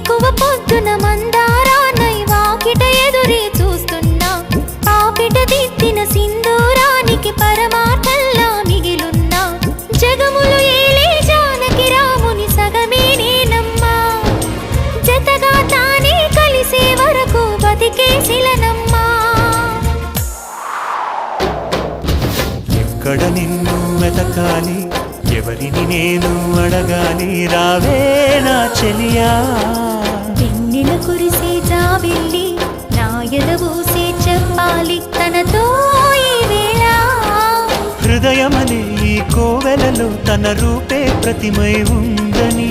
వేకువ పొద్దున మందారానై వాకిట ఎదురే చూస్తున్నా పాపిట దిద్దిన సింధూరానికి పరమార్థంలా మిగిలున్నా జగములు ఏలే జానకి రాముని సగమే నేనమ్మా జతగా తానే కలిసే వరకు బతికే శిలనమ్మా ఎక్కడ నిన్ను వెతకాలి ఎవరిని నేను అడగాలి రావే నా చెలియా వెన్నెల కురిసే జాబిల్లి నా ఎదబూసే చెప్పాలి తనతో ఈ వేళ హృదయమనే ఈ కోవెలలో తన రూపే ప్రతిమై ఉందని